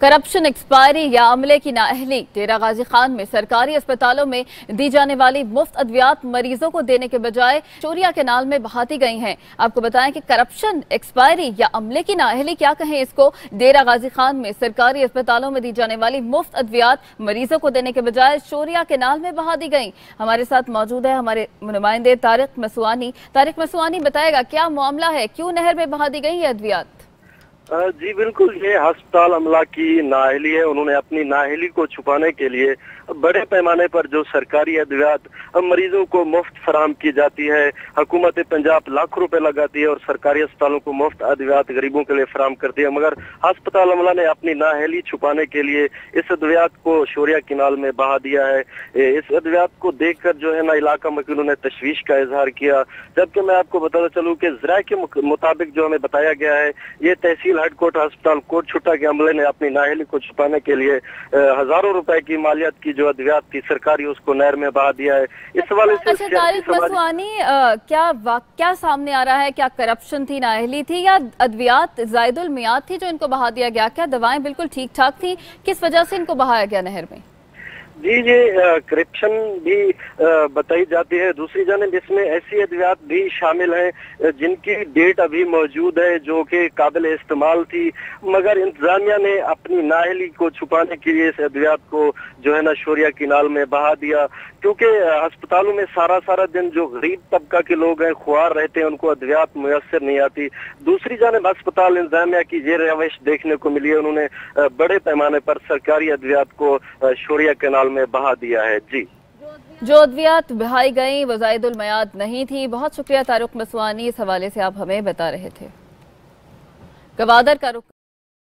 Corruption, expiry یا عملے کی نااہلی، ڈیرہ غازی خان میں سرکاری اسپتالوں میں دی جانے والی مفت ادویات مریضوں کو دینے کے بجائے شوریہ کینال میں بہا دی گئی ہیں۔ آپ کو بتائیں کہ کرپشن، ایکسپائری یا عملے کی نااہلی کیا کہیں اس کو، ڈیرہ غازی خان میں سرکاری اسپتالوں میں دی جانے والی مفت ادویات مریضوں کو دینے کے بجائے شوریہ کینال میں بہا دی گئیں۔ ہمارے ساتھ موجود ہے ہمارے نمائندے طارق مسوانی بتائے گا کیا معاملہ ہے، کیوں نہر میں بہا دی گئی یہ ادویات؟ جی بالکل، یہ ہسپتال عملہ کی نااہلی ہے۔ انہوں نے اپنی نااہلی کو چھپانے کے لیے بڑے پیمانے پر جو سرکاری ادویات مریضوں کو مفت فراہم کی جاتی ہے، حکومت پنجاب لاکھ روپے لگاتی ہے اور سرکاری اسپتالوں کو مفت ادویات غریبوں کے لیے فراہم کرتی ہے، مگر ہسپتال عملہ نے اپنی نااہلی چھپانے کے لیے اس ادویات کو شوریہ کینال میں بہا دیا ہے۔ اس ادویات کو دیکھ کر جو ہے نا علاقہ مکینوں نے تشویش کا اظہار کیا، جبکہ میں آپ کو بتاتا چلوں کہ ذرائع کے مطابق جو ہمیں بتایا گیا ہے، یہ تحصیل ہیڈ کوارٹر ہسپتال کوٹ چھٹہ کے عملے نے اپنی نااہلی کو چھپانے کے لیے ہزاروں روپے کی مالیت کی جو ادویات تھی سرکاری، اس کو نہر میں بہا دیا ہے۔ اس حوالے سے طارق مسوانی، کیا سامنے آ رہا ہے؟ کیا کرپشن تھی، نااہلی تھی، یا ادویات زائد المیعاد تھی جو ان کو بہا دیا گیا؟ کیا دوائیں بالکل ٹھیک ٹھاک تھی؟ کس وجہ سے ان کو بہایا گیا نہر میں؟ جی، یہ کرپشن بھی بتائی جاتی ہے، دوسری جانب اس میں ایسی ادویات بھی شامل ہیں جن کی ڈیٹ ابھی موجود ہے جو کہ قابل استعمال تھی، مگر انتظامیہ نے اپنی نااہلی کو چھپانے کے لیے اس ادویات کو جو ہے نا شوریہ کینال میں بہا دیا، کیونکہ ہسپتالوں میں سارا دن جو غریب طبقہ کے لوگ ہیں خوار رہتے ہیں، ان کو ادویات میسر نہیں آتی۔ دوسری جانب ہسپتال انتظامیہ کی یہ روش دیکھنے کو ملی ہے، انہوں نے بڑے پیمانے پر سرکاری ادویات کو شوریہ کینال میں بہا دیا ہے۔ جی، جو ادویات بہائی گئیں وہ زائد المیعاد نہیں تھی۔ بہت شکریہ طارق مسوانی، اس حوالے سے آپ ہمیں بتا رہے تھے۔ گوادر کا رخ